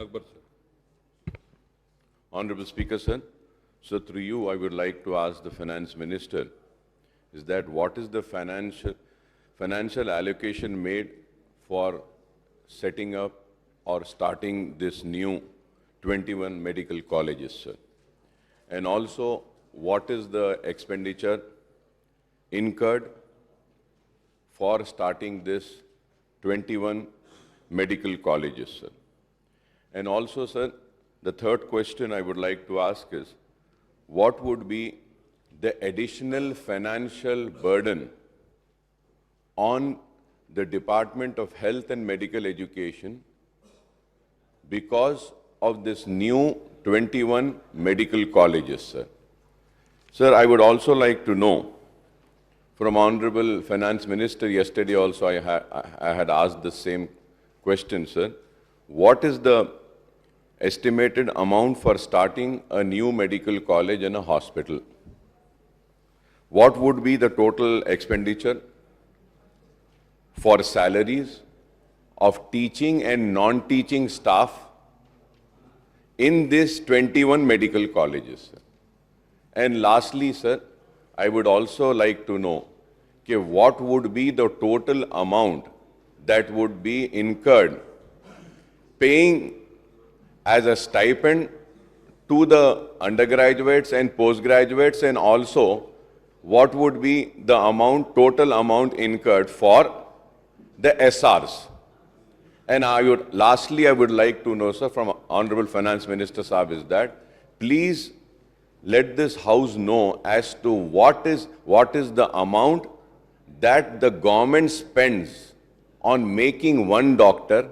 Akbar, sir. Honorable Speaker, sir. So through you, I would like to ask the Finance Minister, is that what is the financial allocation made for setting up or starting this new 21 medical colleges, sir? And also, what is the expenditure incurred for starting this 21 medical colleges, sir? And also, sir, the third question I would like to ask is, what would be the additional financial burden on the Department of Health and Medical Education because of this new 21 medical colleges, sir? Sir, I would also like to know from Honorable Finance Minister, yesterday also I had asked the same question, sir. What is the estimated amount for starting a new medical college and a hospital? What would be the total expenditure for salaries of teaching and non-teaching staff in these 21 medical colleges, sir? And lastly, sir, I would also like to know what would be the total amount that would be incurred paying as a stipend to the undergraduates and postgraduates, and also what would be the amount, total amount incurred for the SRs. And lastly, I would like to know, sir, from Honorable Finance Minister Saab, is that please let this House know as to what is the amount that the government spends on making one doctor,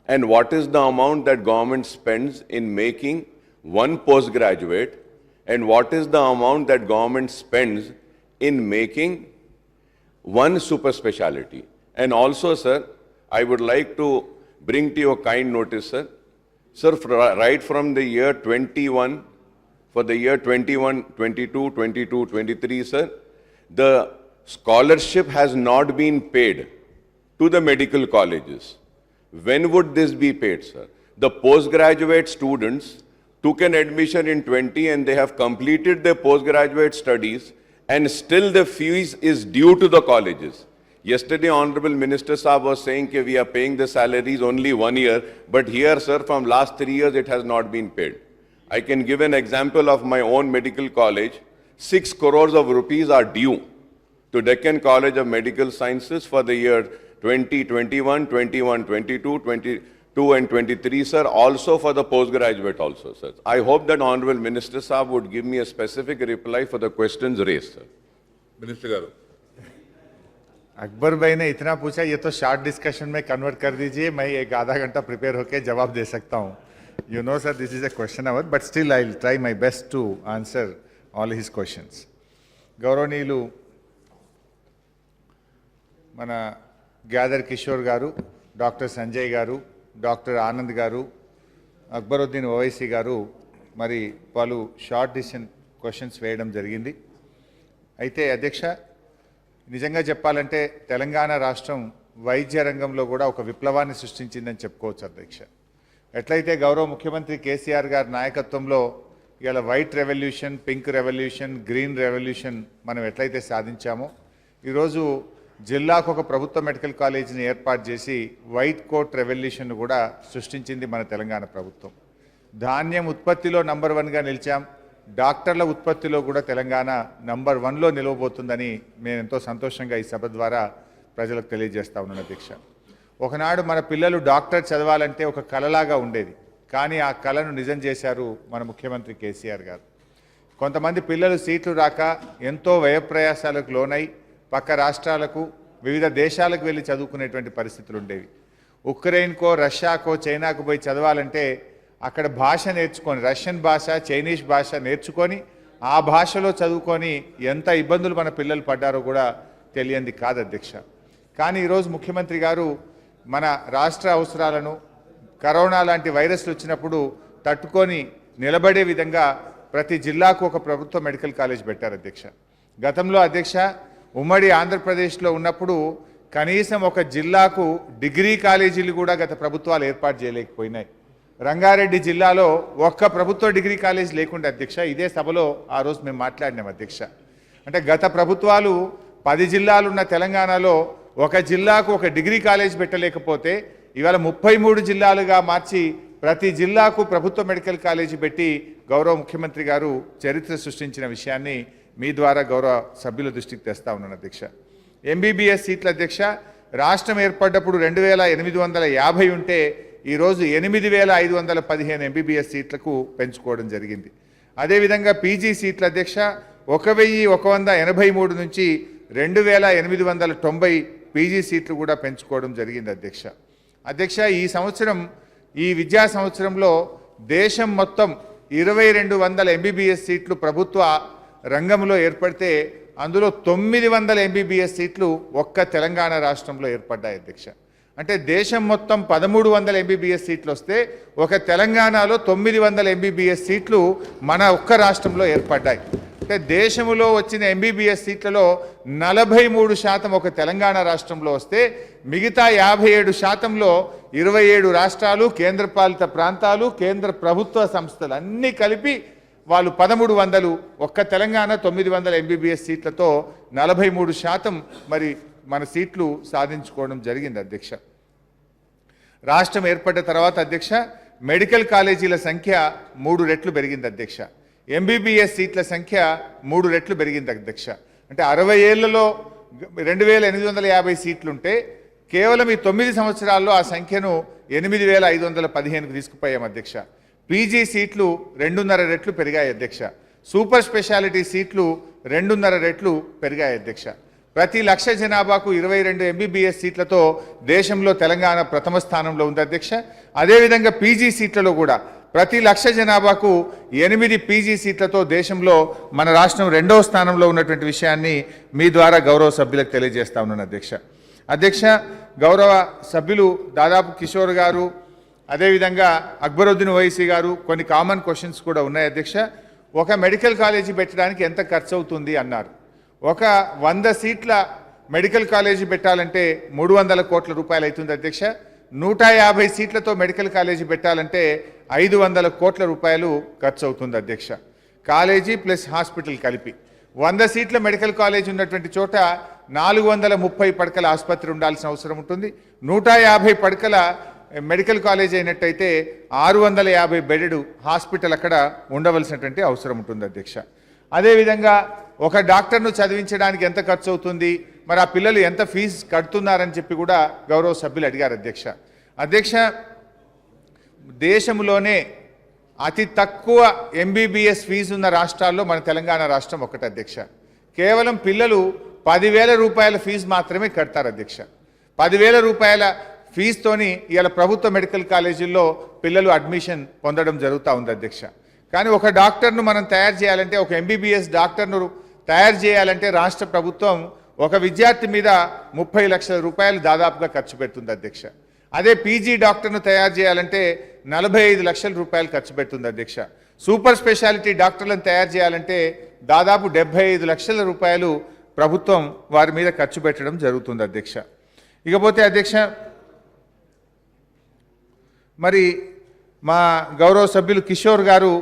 and what is the amount that government spends in making one postgraduate, and what is the amount that government spends in making one super specialty. And also, sir, I would like to bring to your kind notice, sir. Sir, right from the year 21, for the year 21, 22, 22, 23, sir, the scholarship has not been paid to the medical colleges. When would this be paid, sir? The postgraduate students took an admission in 20 and they have completed their postgraduate studies, and still the fees is due to the colleges. Yesterday, Honorable Minister Saab was saying that we are paying the salaries only 1 year, but here, sir, from last 3 years, it has not been paid. I can give an example of my own medical college. 6 crores of rupees are due to Deccan College of Medical Sciences for the year 2021, 21, 22, 22 and 23, sir, also for the postgraduate also, sir. I hope that Honorable Minister Saab would give me a specific reply for the questions raised, sir. Minister Garu. Akbar भाई ने इतना पूछा, ये तो short discussion में convert कर दीजिए, मैं एक आधा घंटा प्रिपेयर होकर जवाब दे सकता हूँ. You know, sir, this is a question hour, but still I'll try my best to answer all his questions. గౌరవనీయులు మన గ్యాదర్ కిషోర్ గారు, డాక్టర్ సంజయ్ గారు, డాక్టర్ ఆనంద్ గారు, అక్బరుద్దీన్ ఓవైసీ గారు మరి పలు షార్ట్ డిస్టెన్స్ క్వశ్చన్స్ వేయడం జరిగింది. అయితే అధ్యక్ష, నిజంగా చెప్పాలంటే తెలంగాణ రాష్ట్రం వైద్య రంగంలో కూడా ఒక విప్లవాన్ని సృష్టించిందని చెప్పుకోవచ్చు అధ్యక్ష. ఎట్లయితే గౌరవ ముఖ్యమంత్రి కేసీఆర్ గారి నాయకత్వంలో ఇలా white revolution, pink revolution, green revolution మనం ఎట్లయితే సాధించామో, ఈరోజు జిల్లాకు ఒక ప్రభుత్వ మెడికల్ కాలేజీని ఏర్పాటు చేసి వైట్ కోట్ రెవల్యూషన్ కూడా సృష్టించింది మన తెలంగాణ ప్రభుత్వం. ధాన్యం ఉత్పత్తిలో నంబర్ 1గా నిలిచాం. డాక్టర్ల ఉత్పత్తిలో కూడా తెలంగాణ నంబర్ 1లో నిలవబోతుందని నేను ఎంతో సంతోషంగా ఈ సభ ద్వారా ప్రజలకు తెలియజేస్తా ఉన్నాను అధ్యక్ష. ఒకనాడు మన పిల్లలు డాక్టర్ చదవాలంటే ఒక కలలాగా ఉండేది, కానీ ఆ కలను నిజం చేశారు మన ముఖ్యమంత్రి కేసీఆర్ గారు. కొంతమంది పిల్లలు సీట్లు రాక ఎంతో వ్యయప్రయాసాలకు లోనై పక్క రాష్ట్రాలకు, వివిధ దేశాలకు వెళ్ళి చదువుకునేటువంటి పరిస్థితులు ఉండేవి. ఉక్రెయిన్కో, రష్యాకో, చైనాకు పోయి చదవాలంటే అక్కడ భాష నేర్చుకొని, రష్యన్ భాష, చైనీస్ భాష నేర్చుకొని ఆ భాషలో చదువుకొని ఎంత ఇబ్బందులు మన పిల్లలు పడ్డారో కూడా తెలియంది కాదు అధ్యక్ష. కానీ ఈరోజు ముఖ్యమంత్రి గారు మన రాష్ట్ర అవసరాలను, కరోనా లాంటి వైరస్లు వచ్చినప్పుడు తట్టుకొని నిలబడే విధంగా ప్రతి జిల్లాకు ఒక ప్రభుత్వ మెడికల్ కాలేజ్ పెట్టారు అధ్యక్ష. గతంలో అధ్యక్ష ఉమ్మడి ఆంధ్రప్రదేశ్లో ఉన్నప్పుడు కనీసం ఒక జిల్లాకు డిగ్రీ కాలేజీలు కూడా గత ప్రభుత్వాలు ఏర్పాటు చేయలేకపోయినాయి. రంగారెడ్డి జిల్లాలో ఒక్క ప్రభుత్వ డిగ్రీ కాలేజ్ లేకుండా అధ్యక్ష. ఇదే సభలో ఆ రోజు మేము మాట్లాడినాం అధ్యక్ష. అంటే గత ప్రభుత్వాలు 10 జిల్లాలు ఉన్న తెలంగాణలో ఒక జిల్లాకు ఒక డిగ్రీ కాలేజ్ పెట్టలేకపోతే ఇవాళ 33 జిల్లాలుగా మార్చి ప్రతి జిల్లాకు ప్రభుత్వ మెడికల్ కాలేజీ పెట్టి గౌరవ ముఖ్యమంత్రి గారు చరిత్ర సృష్టించిన విషయాన్ని మీ ద్వారా గౌరవ సభ్యుల దృష్టికి తెస్తా ఉన్నాను అధ్యక్ష. ఎంబీబీఎస్ సీట్ల అధ్యక్ష రాష్ట్రం ఏర్పడ్డప్పుడు 2850 ఉంటే ఈరోజు 8515 ఎంబీబీఎస్ సీట్లకు పెంచుకోవడం జరిగింది. అదేవిధంగా పీజీ సీట్ల అధ్యక్ష 1183 నుంచి 2890 పీజీ సీట్లు కూడా పెంచుకోవడం జరిగింది అధ్యక్ష. అధ్యక్ష ఈ విద్యా సంవత్సరంలో దేశం మొత్తం 2200 ఎంబీబీఎస్ సీట్లు ప్రభుత్వ రంగంలో ఏర్పడితే అందులో 900 ఎంబీబీఎస్ సీట్లు ఒక్క తెలంగాణ రాష్ట్రంలో ఏర్పడ్డాయి అధ్యక్ష. అంటే దేశం మొత్తం 1300 ఎంబీబీఎస్ సీట్లు వస్తే ఒక తెలంగాణలో 900 ఎంబీబీఎస్ సీట్లు మన ఒక్క రాష్ట్రంలో ఏర్పడ్డాయి. అంటే దేశంలో వచ్చిన ఎంబీబీఎస్ సీట్లలో 43% ఒక తెలంగాణ రాష్ట్రంలో వస్తే మిగతా 57%లో 27 రాష్ట్రాలు, కేంద్రపాలిత ప్రాంతాలు, కేంద్ర ప్రభుత్వ సంస్థలు అన్నీ కలిపి వాళ్ళు 1300, ఒక్క తెలంగాణ 900 ఎంబీబీఎస్ సీట్లతో 43% మరి మన సీట్లు సాధించుకోవడం జరిగింది అధ్యక్ష. రాష్ట్రం ఏర్పడ్డ తర్వాత అధ్యక్ష మెడికల్ కాలేజీల సంఖ్య 3 రెట్లు పెరిగింది అధ్యక్ష. ఎంబీబీఎస్ సీట్ల సంఖ్య 3 రెట్లు పెరిగింది అధ్యక్ష. అంటే 60 ఏళ్లలో 2850 సీట్లుంటే కేవలం ఈ 9 సంవత్సరాల్లో ఆ సంఖ్యను 8515కు తీసుకుపోయాం అధ్యక్ష. పీజీ సీట్లు 2.5 రెట్లు పెరిగాయి అధ్యక్ష. సూపర్ స్పెషాలిటీ సీట్లు 2.5 రెట్లు పెరిగాయి అధ్యక్ష. ప్రతి లక్ష జనాభాకు 22 ఎంబీబీఎస్ సీట్లతో దేశంలో తెలంగాణ ప్రథమ స్థానంలో ఉంది అధ్యక్ష. అదేవిధంగా పీజీ సీట్లలో కూడా ప్రతి లక్ష జనాభాకు 8 పీజీ సీట్లతో దేశంలో మన రాష్ట్రం 2వ స్థానంలో ఉన్నటువంటి విషయాన్ని మీ ద్వారా గౌరవ సభ్యులకు తెలియజేస్తా ఉన్నాను అధ్యక్ష. అధ్యక్ష గౌరవ సభ్యులు దాదాపు కిషోర్ గారు అదేవిధంగా అక్బరుద్దీన్ ఓవైసీ గారు కొన్ని కామన్ క్వశ్చన్స్ కూడా ఉన్నాయి అధ్యక్ష. ఒక మెడికల్ కాలేజీ పెట్టడానికి ఎంత ఖర్చు అవుతుంది అన్నారు. ఒక 100 సీట్ల మెడికల్ కాలేజీ పెట్టాలంటే 300 కోట్ల రూపాయలు అవుతుంది అధ్యక్ష. 150 సీట్లతో మెడికల్ కాలేజీ పెట్టాలంటే 500 కోట్ల రూపాయలు ఖర్చు అవుతుంది అధ్యక్ష. కాలేజీ ప్లస్ హాస్పిటల్ కలిపి 100 సీట్ల మెడికల్ కాలేజీ ఉన్నటువంటి చోట 430 పడకల ఆసుపత్రి ఉండాల్సిన అవసరం ఉంటుంది. 150 పడకల మెడికల్ కాలేజ్ అయినట్టయితే 650 బెడెడ్ హాస్పిటల్ అక్కడ ఉండవలసినటువంటి అవసరం ఉంటుంది అధ్యక్ష. అదేవిధంగా ఒక డాక్టర్ను చదివించడానికి ఎంత ఖర్చు అవుతుంది, మరి ఆ పిల్లలు ఎంత ఫీజు కడుతున్నారని చెప్పి కూడా గౌరవ సభ్యులు అడిగారు అధ్యక్ష. అధ్యక్ష దేశంలోనే అతి తక్కువ ఎంబీబీఎస్ ఫీజు ఉన్న రాష్ట్రాల్లో మన తెలంగాణ రాష్ట్రం ఒకటి అధ్యక్ష. కేవలం పిల్లలు 10,000 రూపాయల ఫీజు మాత్రమే కడతారు అధ్యక్ష. 10,000 రూపాయల ఫీజుతోని ఇవాళ ప్రభుత్వ మెడికల్ కాలేజీల్లో పిల్లలు అడ్మిషన్ పొందడం జరుగుతూ ఉంది అధ్యక్ష. కానీ ఒక డాక్టర్ను మనం తయారు చేయాలంటే, ఒక ఎంబీబీఎస్ డాక్టర్ను తయారు చేయాలంటే రాష్ట్ర ప్రభుత్వం ఒక విద్యార్థి మీద 30 లక్షల రూపాయలు దాదాపుగా ఖర్చు పెడుతుంది అధ్యక్ష. అదే పీజీ డాక్టర్ను తయారు చేయాలంటే 45 లక్షల రూపాయలు ఖర్చు పెడుతుంది అధ్యక్ష. సూపర్ స్పెషాలిటీ డాక్టర్లను తయారు చేయాలంటే దాదాపు 75 లక్షల రూపాయలు ప్రభుత్వం వారి మీద ఖర్చు పెట్టడం జరుగుతుంది అధ్యక్ష. ఇకపోతే అధ్యక్ష మరి మా గౌరవ సభ్యులు కిషోర్ గారు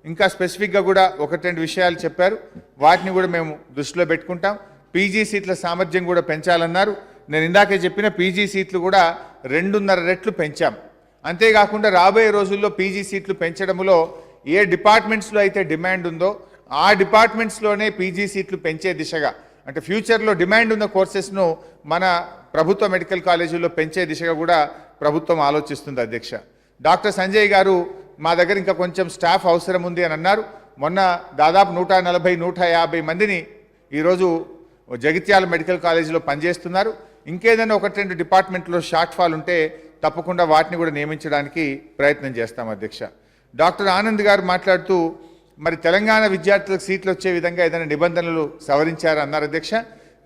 ఇంకా స్పెసిఫిక్గా కూడా 1-2 విషయాలు చెప్పారు. వాటిని కూడా మేము దృష్టిలో పెట్టుకుంటాం. పీజీ సీట్ల సామర్థ్యం కూడా పెంచాలన్నారు. నేను ఇందాకే చెప్పిన పీజీ సీట్లు కూడా 2.5 రెట్లు పెంచాం. అంతేకాకుండా రాబోయే రోజుల్లో పీజీ సీట్లు పెంచడంలో ఏ డిపార్ట్మెంట్స్లో అయితే డిమాండ్ ఉందో ఆ డిపార్ట్మెంట్స్లోనే పీజీ సీట్లు పెంచే దిశగా, అంటే ఫ్యూచర్లో డిమాండ్ ఉన్న కోర్సెస్ను మన ప్రభుత్వ మెడికల్ కాలేజీల్లో పెంచే దిశగా కూడా ప్రభుత్వం ఆలోచిస్తుంది అధ్యక్ష. డాక్టర్ సంజయ్ గారు మా దగ్గర ఇంకా కొంచెం స్టాఫ్ అవసరం ఉంది అని అన్నారు. మొన్న దాదాపు 140-150 మందిని ఈరోజు జగిత్యాల మెడికల్ కాలేజీలో పనిచేస్తున్నారు. ఇంకేదైనా 1-2 డిపార్ట్మెంట్లో షార్ట్ ఫాల్ ఉంటే తప్పకుండా వాటిని కూడా నియమించడానికి ప్రయత్నం చేస్తాం అధ్యక్ష. డాక్టర్ ఆనంద్ గారు మాట్లాడుతూ మరి తెలంగాణ విద్యార్థులకు సీట్లు వచ్చే విధంగా ఏదైనా నిబంధనలు సవరించారు అన్నారు అధ్యక్ష.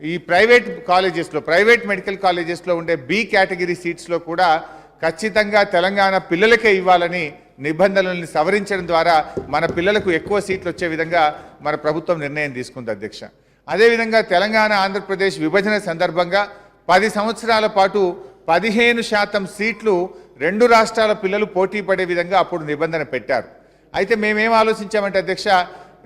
ఈ ప్రైవేట్ కాలేజెస్లో, ప్రైవేట్ మెడికల్ కాలేజెస్లో ఉండే బి కేటగిరీ సీట్స్లో కూడా ఖచ్చితంగా తెలంగాణ పిల్లలకే ఇవ్వాలని నిబంధనలను సవరించడం ద్వారా మన పిల్లలకు ఎక్కువ సీట్లు వచ్చే విధంగా మన ప్రభుత్వం నిర్ణయం తీసుకుంది అధ్యక్ష. అదేవిధంగా తెలంగాణ ఆంధ్రప్రదేశ్ విభజన సందర్భంగా 10 సంవత్సరాల పాటు 15% సీట్లు రెండు రాష్ట్రాల పిల్లలు పోటీ పడే విధంగా అప్పుడు నిబంధన పెట్టారు. అయితే మేమేం ఆలోచించామంటే అధ్యక్ష,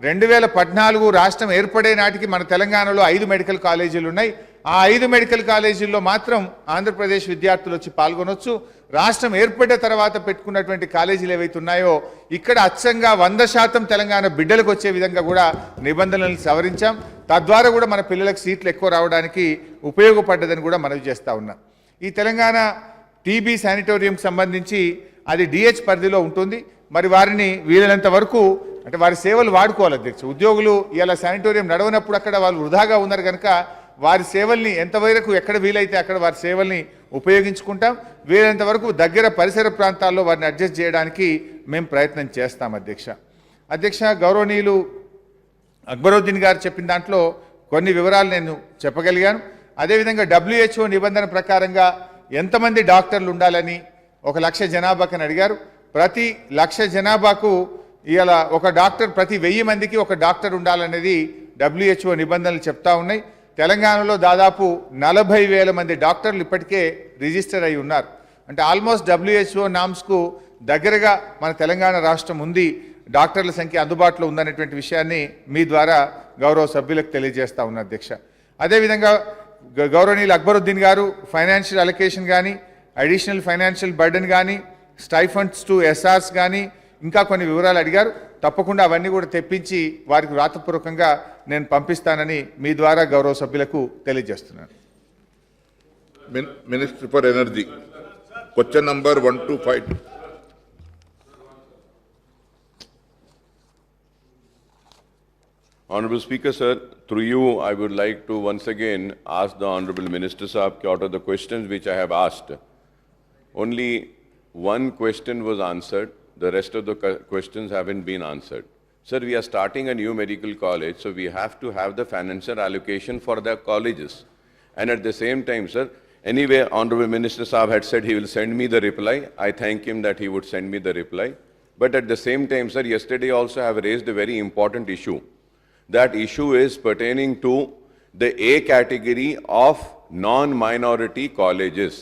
2014 రాష్ట్రం ఏర్పడే నాటికి మన తెలంగాణలో 5 మెడికల్ కాలేజీలు ఉన్నాయి. ఆ 5 మెడికల్ కాలేజీల్లో మాత్రం ఆంధ్రప్రదేశ్ విద్యార్థులు వచ్చి పాల్గొనొచ్చు. రాష్ట్రం ఏర్పడిన తర్వాత పెట్టుకున్నటువంటి కాలేజీలు ఏవైతే ఉన్నాయో ఇక్కడ అచ్చంగా 100% తెలంగాణ బిడ్డలకు వచ్చే విధంగా కూడా నిబంధనలను సవరించాం. తద్వారా కూడా మన పిల్లలకు సీట్లు ఎక్కువ రావడానికి ఉపయోగపడ్డదని కూడా మనవి చేస్తూ ఉన్నాం. ఈ తెలంగాణ టీబీ శానిటోరియంకి సంబంధించి అది డిహెచ్ పరిధిలో ఉంటుంది. మరి వారిని వీలైనంత వరకు అంటే వారి సేవలు వాడుకోవాలి అధ్యక్ష. ఉద్యోగులు ఇలా శానిటోరియం నడవనప్పుడు అక్కడ వాళ్ళు వృధాగా ఉన్నారు కనుక వారి సేవల్ని ఎంతవరకు ఎక్కడ వీలైతే అక్కడ వారి సేవల్ని ఉపయోగించుకుంటాం. వీలైనంత వరకు దగ్గర పరిసర ప్రాంతాల్లో వారిని అడ్జస్ట్ చేయడానికి మేము ప్రయత్నం చేస్తాం అధ్యక్ష. గౌరవనీయులు అక్బరుద్దీన్ గారు చెప్పిన దాంట్లో కొన్ని వివరాలు నేను చెప్పగలిగాను. అదేవిధంగా WHO నిబంధన ప్రకారంగా ఎంతమంది డాక్టర్లు ఉండాలని 1,00,000 జనాభాకని అడిగారు. ప్రతి 1,00,000 జనాభాకు ఇవాళ ఒక డాక్టర్ ప్రతి 1000 మందికి ఒక డాక్టర్ ఉండాలనేది WHO నిబంధనలు చెప్తా ఉన్నాయి. తెలంగాణలో దాదాపు 40,000 మంది డాక్టర్లు ఇప్పటికే రిజిస్టర్ అయి ఉన్నారు. అంటే ఆల్మోస్ట్ WHO నామ్స్కు దగ్గరగా మన తెలంగాణ రాష్ట్రం ఉంది, డాక్టర్ల సంఖ్య అందుబాటులో ఉందనేటువంటి విషయాన్ని మీ ద్వారా గౌరవ సభ్యులకు తెలియజేస్తా ఉన్నా అధ్యక్ష. అదేవిధంగా గౌరవనీయులు అక్బరుద్దీన్ గారు ఫైనాన్షియల్ అలొకేషన్ కానీ, అడిషనల్ ఫైనాన్షియల్ బర్డెన్ కానీ, స్టైఫండ్స్ టు ఎస్ఆర్స్ కానీ ఇంకా కొన్ని వివరాలు అడిగారు. తప్పకుండా అవన్నీ కూడా తెప్పించి వారికి రాతపూర్వకంగా నేను పంపిస్తానని మీ ద్వారా గౌరవ సభ్యులకు తెలియజేస్తున్నాను. Minister for energy, question number 125. Honorable Speaker, sir, through you, I would like to once again ask the Honorable Minister Saab out of the questions which I have asked. Only one question was answered. The rest of the questions haven't been answered. Sir, we are starting a new medical college, so we have to have the financial allocation for the colleges. And at the same time, sir, anyway, Honorable Minister Saab had said he will send me the reply. I thank him that he would send me the reply. But at the same time, sir, yesterday also I have raised a very important issue. That issue is pertaining to the A category of non-minority colleges.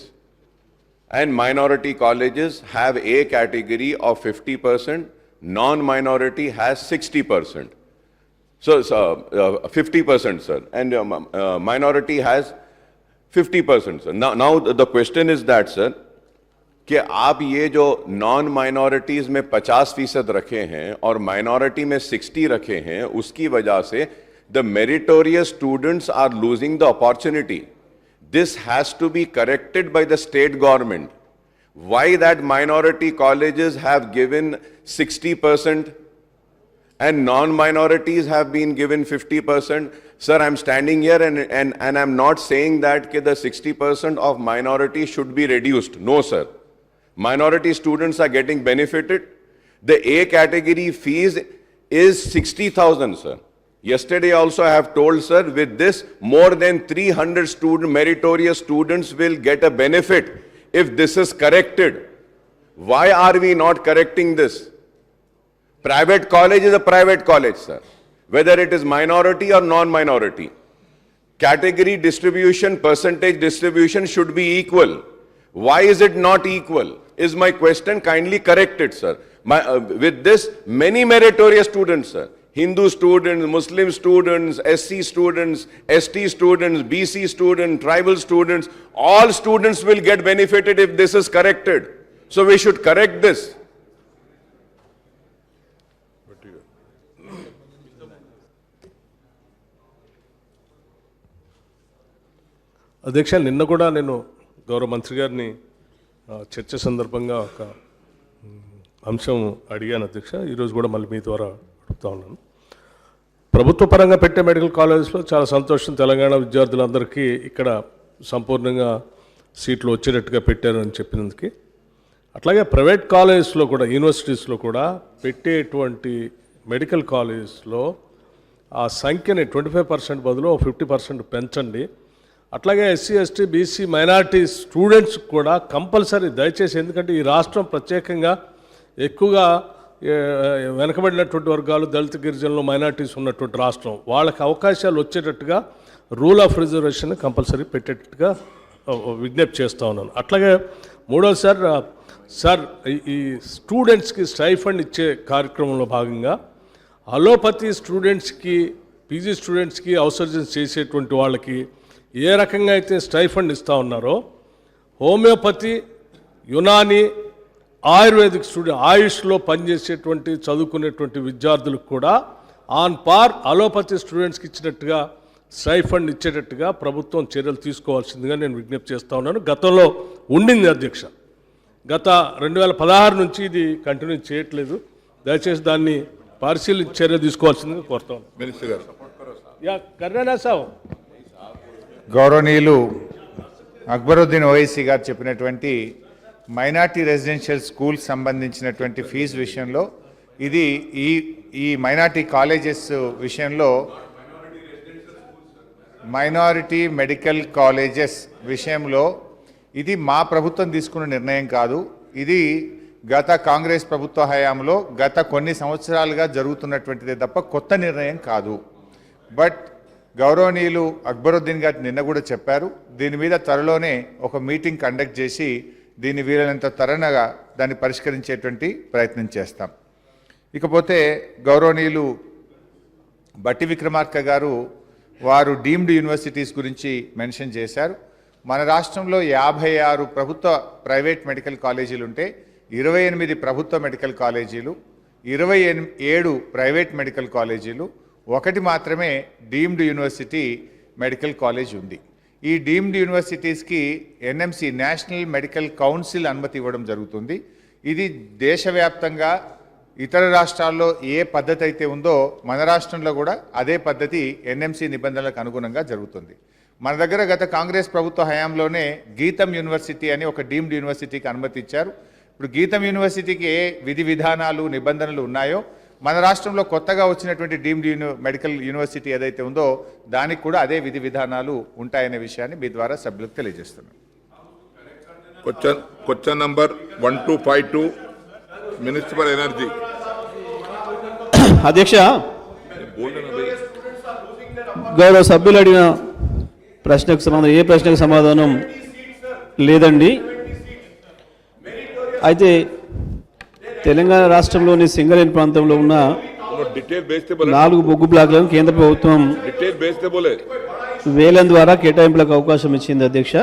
And minority colleges have A category of 50%, non-minority has 60%. So 50%, sir, and minority has 50%, sir. Now the question is that, sir, कि आप ये जो non minorities में 50% रखे हैं और minority में 60 रखे हैं, उसकी वजह से the meritorious students are losing the opportunity. This has to be corrected by the state government. Why that minority colleges have given 60% and non-minorities have been given 50%? Sir, I'm standing here and I'm not saying that the 60% of minority should be reduced. No, sir. Minority students are getting benefited. The A category fees is 60,000, sir. Yesterday also I have told, sir, with this more than 300 meritorious students will get a benefit if this is corrected. Why are we not correcting this? Private college is a private college, sir, whether it is minority or non-minority. Category distribution, percentage distribution should be equal. Why is it not equal? Is my question. Kindly correct it, sir. With this, many meritorious students, sir, Hindu students, Muslim students, SC students, ST students, BC students, tribal students, all students will get benefited if this is corrected. So we should correct this. అధ్యక్ష, నిన్న కూడా నేను గౌరవ మంత్రి గారిని చర్చ సందర్భంగా ఒక అంశం అడిగాను అధ్యక్ష. ఈరోజు కూడా మళ్ళీ మీ ద్వారా అడుగుతా ఉన్నాను. ప్రభుత్వ పరంగా పెట్టే మెడికల్ కాలేజెస్లో చాలా సంతోషం, తెలంగాణ విద్యార్థులందరికీ ఇక్కడ సంపూర్ణంగా సీట్లు వచ్చేటట్టుగా పెట్టారని చెప్పినందుకు. అట్లాగే ప్రైవేట్ కాలేజెస్లో కూడా, యూనివర్సిటీస్లో కూడా పెట్టేటువంటి మెడికల్ కాలేజెస్లో ఆ సంఖ్యని 25% బదులు 50% పెంచండి. అట్లాగే SC, ST, BC minority students కూడా కంపల్సరీ దయచేసి, ఎందుకంటే ఈ రాష్ట్రం ప్రత్యేకంగా ఎక్కువగా వెనకబడినటువంటి వర్గాలు, దళిత గిరిజనులు, మైనారిటీస్ ఉన్నటువంటి రాష్ట్రం, వాళ్ళకి అవకాశాలు వచ్చేటట్టుగా రూల్ ఆఫ్ రిజర్వేషన్ కంపల్సరీ పెట్టేటట్టుగా విజ్ఞప్తి చేస్తూ ఉన్నాను. అట్లాగే మూడోది సార్ ఈ స్టూడెంట్స్కి స్టైఫండ్ ఇచ్చే కార్యక్రమంలో భాగంగా అలోపతి స్టూడెంట్స్కి పీజీ స్టూడెంట్స్కి అవుట్సోర్సింగ్ చేసేటువంటి వాళ్ళకి ఏ రకంగా అయితే స్టైఫండ్ ఇస్తూ ఉన్నారో హోమియోపతి యునాని ఆయుర్వేదిక్ ఆయుష్లో పనిచేసేటువంటి చదువుకునేటువంటి విద్యార్థులకు కూడా ఆన్ పార్ అలోపతి స్టూడెంట్స్కి ఇచ్చినట్టుగా స్టైఫండ్ ఇచ్చేటట్టుగా ప్రభుత్వం చర్యలు తీసుకోవాల్సిందిగా నేను విజ్ఞప్తి చేస్తూ ఉన్నాను. గతంలో ఉండింది అధ్యక్ష, గత 2016 నుంచి ఇది కంటిన్యూ చేయట్లేదు. దయచేసి దాన్ని పరిశీలించి చర్య తీసుకోవాల్సిందిగా కోరుతాను. మినిస్టర్ గారు. కర్ణనా సాబ్. గౌరవనీయులు అక్బరుద్దీన్ ఓవైసీ గారు చెప్పినటువంటి మైనార్టీ రెసిడెన్షియల్ స్కూల్ సంబంధించినటువంటి ఫీజు విషయంలో ఇది ఈ మైనార్టీ కాలేజెస్ విషయంలో మైనారిటీ మెడికల్ కాలేజెస్ విషయంలో ఇది మా ప్రభుత్వం తీసుకున్న నిర్ణయం కాదు. ఇది గత కాంగ్రెస్ ప్రభుత్వ హయాంలో గత కొన్ని సంవత్సరాలుగా జరుగుతున్నటువంటిదే తప్ప కొత్త నిర్ణయం కాదు. బట్ గౌరవనీయులు అక్బరుద్దీన్ గారు నిన్న కూడా చెప్పారు, దీని మీద త్వరలోనే ఒక మీటింగ్ కండక్ట్ చేసి దీన్ని వీలైనంత త్వరగా దాన్ని పరిష్కరించేటువంటి ప్రయత్నం చేస్తాం. ఇకపోతే గౌరవనీయులు బట్టి విక్రమార్క గారు వారు డీమ్డ్ యూనివర్సిటీస్ గురించి మెన్షన్ చేశారు. మన రాష్ట్రంలో 56 ప్రభుత్వ ప్రైవేట్ మెడికల్ కాలేజీలు ఉంటే 28 ప్రభుత్వ మెడికల్ కాలేజీలు, 27 ప్రైవేట్ మెడికల్ కాలేజీలు, ఒకటి మాత్రమే డీమ్డ్ యూనివర్సిటీ మెడికల్ కాలేజ్ ఉంది. ఈ డీమ్డ్ యూనివర్సిటీస్కి ఎన్ఎంసి నేషనల్ మెడికల్ కౌన్సిల్ అనుమతి ఇవ్వడం జరుగుతుంది. ఇది దేశవ్యాప్తంగా ఇతర రాష్ట్రాల్లో ఏ పద్ధతి అయితే ఉందో మన రాష్ట్రంలో కూడా అదే పద్ధతి ఎన్ఎంసి నిబంధనలకు అనుగుణంగా జరుగుతుంది. మన దగ్గర గత కాంగ్రెస్ ప్రభుత్వ హయాంలోనే గీతం యూనివర్సిటీ అని ఒక డీమ్డ్ యూనివర్సిటీకి అనుమతి ఇచ్చారు. ఇప్పుడు గీతం యూనివర్సిటీకి ఏ విధి విధానాలు నిబంధనలు ఉన్నాయో మన రాష్ట్రంలో కొత్తగా వచ్చినటువంటి డీమ్డ్ మెడికల్ యూనివర్సిటీ ఏదైతే ఉందో దానికి కూడా అదే విధి విధానాలు ఉంటాయనే విషయాన్ని మీ ద్వారా సభ్యులకు తెలియజేస్తున్నాను. Question number 1252 minister for energy. అధ్యక్ష, గౌరవ సభ్యులు అడిగిన ప్రశ్నకు సమాధానం ఏ ప్రశ్నకు సమాధానం లేదండి. అయితే తెలంగాణ రాష్ట్రంలోని సింగరేణి ప్రాంతంలో ఉన్న 4 బొగ్గు బ్లాక్లను కేంద్ర ప్రభుత్వం వేలం ద్వారా కేటాయింపులకు అవకాశం ఇచ్చింది. అధ్యక్ష,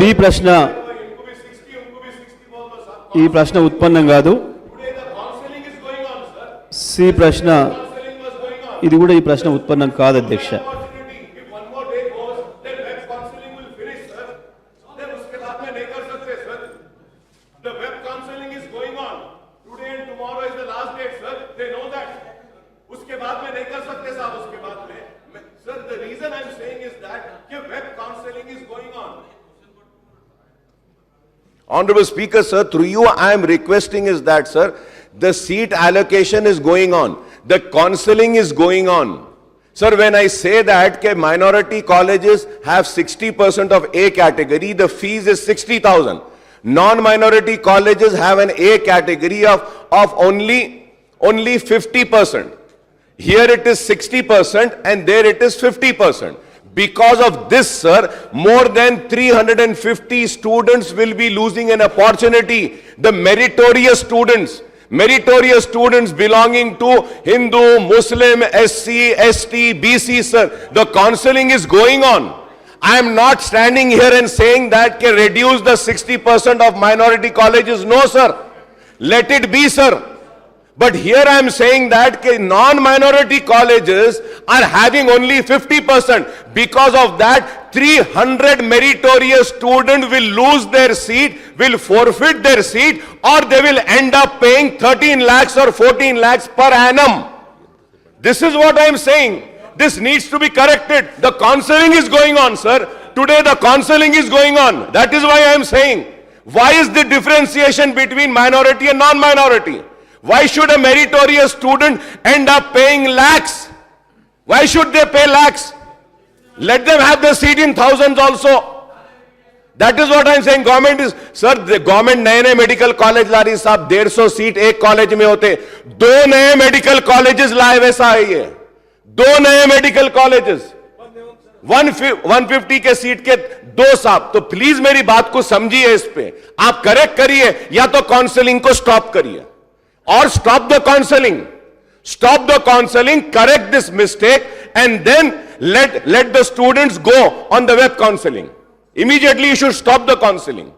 బి ప్రశ్న ఈ ప్రశ్న ఉత్పన్నం కాదు. సి ప్రశ్న ఇది కూడా ఈ ప్రశ్న ఉత్పన్నం కాదు. అధ్యక్ష, Honorable Speaker, sir, through you I am requesting is that, sir, the seat allocation is going on, the counseling is going on. Sir, when I say that minority colleges have 60% of A category, the fees is 60,000. Non-minority colleges have an A category of only 50%. Here it is 60% and there it is 50%. Because of this, sir, more than 350 students will be losing an opportunity. The meritorious students belonging to Hindu, Muslim, SC, ST, BC, sir, the counseling is going on. I am not standing here and saying that can reduce the 60% of minority colleges. No, sir. Let it be, sir. But here I am saying that non-minority colleges are having only 50%. Because of that, 300 meritorious students will lose their seat, will forfeit their seat, or they will end up paying 13 lakhs or 14 lakhs per annum. This is what I am saying. This needs to be corrected. The counseling is going on, sir. Today the counseling is going on. That is why I am saying, why is the differentiation between minority and non-minority? Why should a meritorious student end up paying lakhs? Why should they pay lakhs? Let them have the seat in thousands also. That is what I am saying. Government is, sir, the government नए medical college ला रही साहब, 150 seat एक college में होते, 2 नए medical colleges लाए, वैसा है ये 2 नए मेडिकल कॉलेजेस. 150 के सीट के 2 साहब, तो प्लीज मेरी बात को समझिए, इस पे आप करेक्ट करिए या तो काउंसलिंग को स्टॉप करिए और stop the counselling, correct this mistake and then let the students go on the web counseling. Immediately you should stop the counseling.